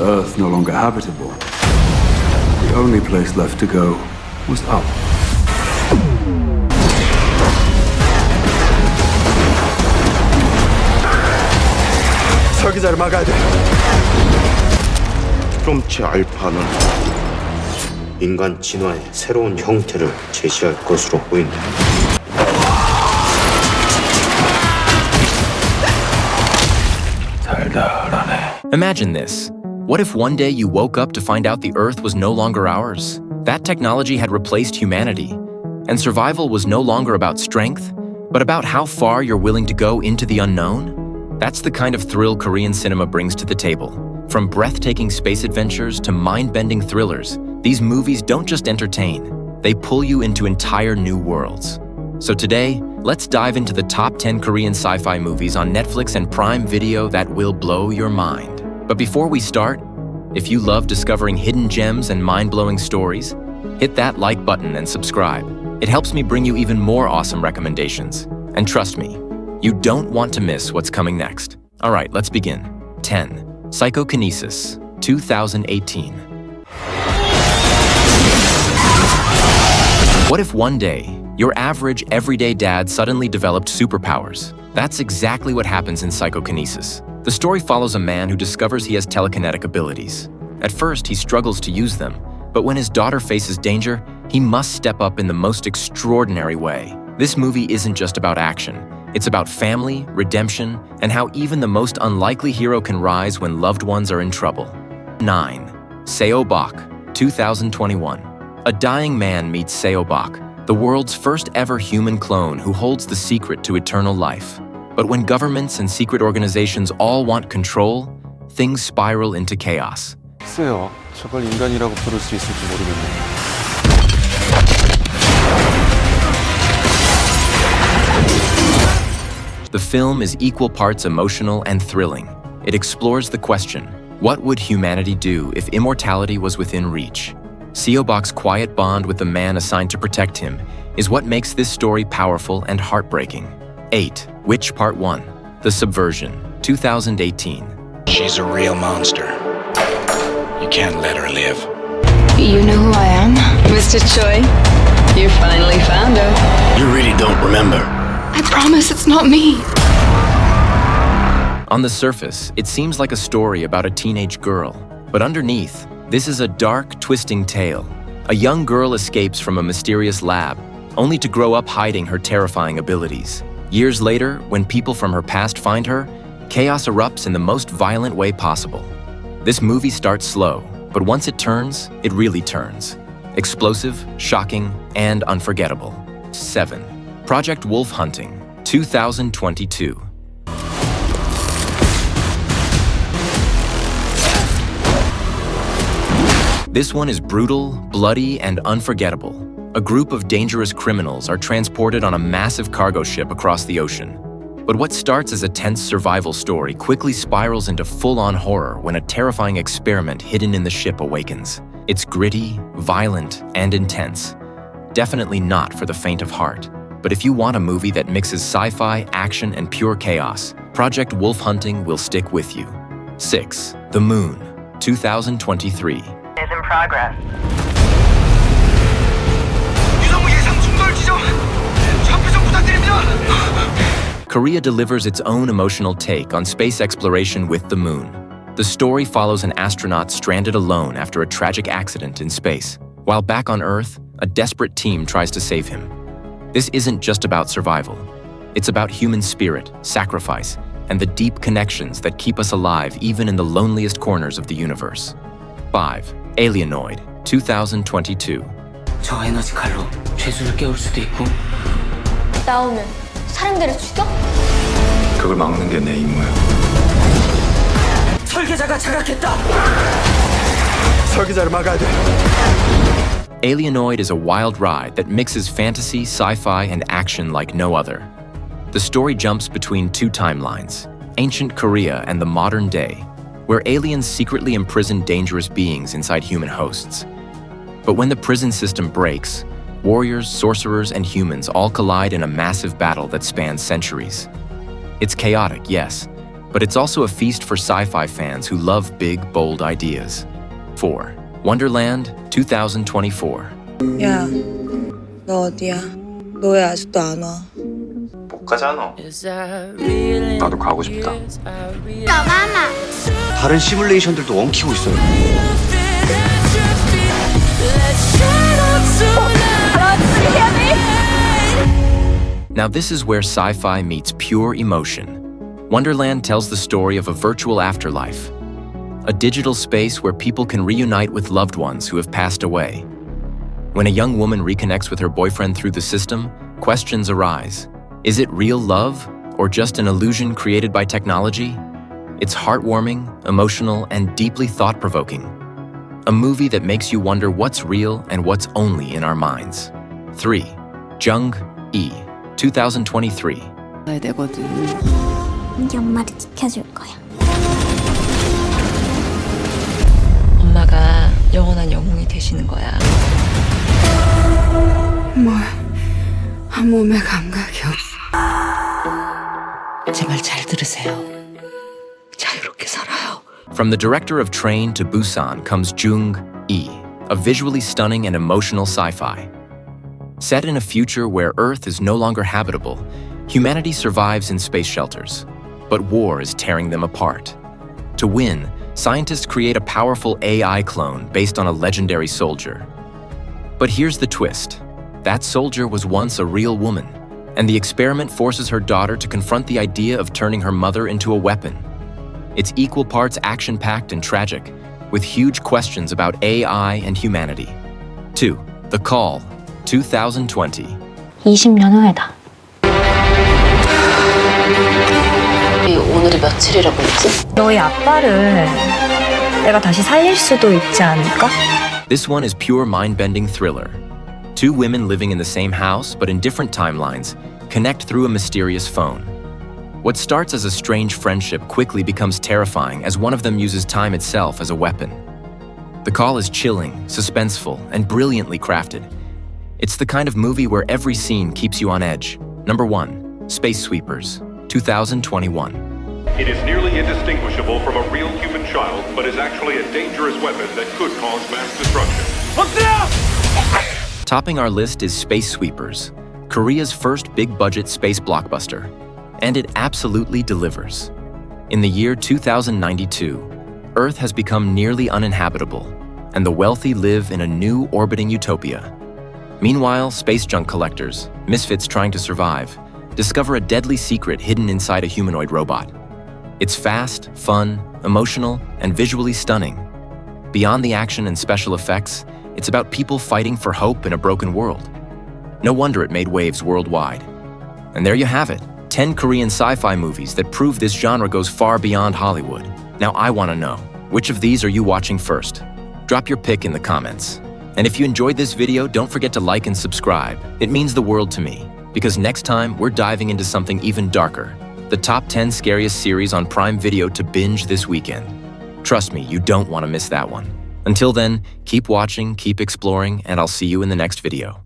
Earth no longer habitable, the only place left to go was up. 설계자를 막아야 돼. 실험체 알파는 인간 진화의 새로운 형태를 제시할 것으로 보인다. Imagine this. What if one day you woke up to find out the Earth was no longer ours? That technology had replaced humanity, and survival was no longer about strength, but about how far you're willing to go into the unknown? That's the kind of thrill Korean cinema brings to the table. From breathtaking space adventures to mind-bending thrillers, these movies don't just entertain, they pull you into entire new worlds. So today, let's dive into the top 10 Korean sci-fi movies on Netflix and Prime Video that will blow your mind. But before we start, if you love discovering hidden gems and mind-blowing stories, hit that like button and subscribe. It helps me bring you even more awesome recommendations. And trust me, you don't want to miss what's coming next. All right, let's begin. 10. Psychokinesis, 2018. What if one day, your average, everyday dad suddenly developed superpowers? That's exactly what happens in Psychokinesis. The story follows a man who discovers he has telekinetic abilities. At first, he struggles to use them, but when his daughter faces danger, he must step up in the most extraordinary way. This movie isn't just about action. It's about family, redemption, and how even the most unlikely hero can rise when loved ones are in trouble. 9. Seo Bok, 2021. A dying man meets Seo Bok, the world's first ever human clone who holds the secret to eternal life. But when governments and secret organizations all want control, things spiral into chaos. 글쎄요, 저걸 인간이라고 부를 수 있을지 모르겠네요. The film is equal parts emotional and thrilling. It explores the question, what would humanity do if immortality was within reach? Seo Bok's quiet bond with the man assigned to protect him is what makes this story powerful and heartbreaking. 8. Witch Part 1, The Subversion, 2018. She's a real monster. You can't let her live. You know who I am, Mr. Choi? You finally found her. You really don't remember? I promise it's not me. On the surface, it seems like a story about a teenage girl. But underneath, this is a dark, twisting tale. A young girl escapes from a mysterious lab, only to grow up hiding her terrifying abilities. Years later, when people from her past find her, chaos erupts in the most violent way possible. This movie starts slow, but once it turns, it really turns. Explosive, shocking, and unforgettable. 7. Project Wolf Hunting, 2022. This one is brutal, bloody, and unforgettable. A group of dangerous criminals are transported on a massive cargo ship across the ocean. But what starts as a tense survival story quickly spirals into full-on horror when a terrifying experiment hidden in the ship awakens. It's gritty, violent, and intense. Definitely not for the faint of heart. But if you want a movie that mixes sci-fi, action, and pure chaos, Project Wolf Hunting will stick with you. 6. The Moon, 2023. Is in progress. Korea delivers its own emotional take on space exploration with the moon. The story follows an astronaut stranded alone after a tragic accident in space. While back on Earth, a desperate team tries to save him. This isn't just about survival. It's about human spirit, sacrifice, and the deep connections that keep us alive even in the loneliest corners of the universe. 5. Alienoid, 2022. 저 에너지 칼로 죄수를 깨울 수도 있고. 나오면 사람들을 죽여? 그걸 막는 게 내 임무야. 설계자가 자각했다. 설계자를 막아야 돼. Alienoid is a wild ride that mixes fantasy, sci-fi, and action like no other. The story jumps between two timelines, ancient Korea and the modern day, where aliens secretly imprison dangerous beings inside human hosts. But when the prison system breaks, warriors, sorcerers, and humans all collide in a massive battle that spans centuries. It's chaotic, yes, but it's also a feast for sci-fi fans who love big, bold ideas. 4. Wonderland, 2024. 야, 너 어디야? 너 왜 아직도 안 와? 못 가잖아. 나도 가고 싶다. 다른 시뮬레이션들도 엉키고 있어요. Now this is where sci-fi meets pure emotion. Wonderland tells the story of a virtual afterlife, a digital space where people can reunite with loved ones who have passed away. When a young woman reconnects with her boyfriend through the system, questions arise. Is it real love or just an illusion created by technology? It's heartwarming, emotional, and deeply thought-provoking. A movie that makes you wonder what's real and what's only in our minds. 3. Jung-E, 2023. 가야 되거든. 우리 엄마를 지켜줄 거야. 엄마가 영원한 영웅이 되시는 거야. 몸에 감각이 없어. 제 말 잘 들으세요. 자유롭게 살아요. From the director of Train to Busan comes Jung-E, a visually stunning and emotional sci-fi. Set in a future where Earth is no longer habitable, humanity survives in space shelters, but war is tearing them apart. To win, scientists create a powerful AI clone based on a legendary soldier. But here's the twist. That soldier was once a real woman, and the experiment forces her daughter to confront the idea of turning her mother into a weapon. It's equal parts action-packed and tragic, with huge questions about AI and humanity. 2. The Call, 2020. 20년 후에다. 오늘이 며칠이라고 했지? 너희 아빠를 내가 다시 살릴 수도 있지 않을까? This one is pure mind-bending thriller. Two women living in the same house, but in different timelines, connect through a mysterious phone. What starts as a strange friendship quickly becomes terrifying as one of them uses time itself as a weapon. The Call is chilling, suspenseful, and brilliantly crafted. It's the kind of movie where every scene keeps you on edge. Number 1. Space Sweepers, 2021. It is nearly indistinguishable from a real human child, but is actually a dangerous weapon that could cause mass destruction. Topping our list is Space Sweepers, Korea's first big-budget space blockbuster. And it absolutely delivers. In the year 2092, Earth has become nearly uninhabitable, and the wealthy live in a new orbiting utopia. Meanwhile, space junk collectors, misfits trying to survive, discover a deadly secret hidden inside a humanoid robot. It's fast, fun, emotional, and visually stunning. Beyond the action and special effects, it's about people fighting for hope in a broken world. No wonder it made waves worldwide. And there you have it, 10 Korean sci-fi movies that prove this genre goes far beyond Hollywood. Now I want to know, which of these are you watching first? Drop your pick in the comments. And if you enjoyed this video, don't forget to like and subscribe. It means the world to me, because next time we're diving into something even darker, the top 10 scariest series on Prime Video to binge this weekend. Trust me, you don't want to miss that one. Until then, keep watching, keep exploring, and I'll see you in the next video.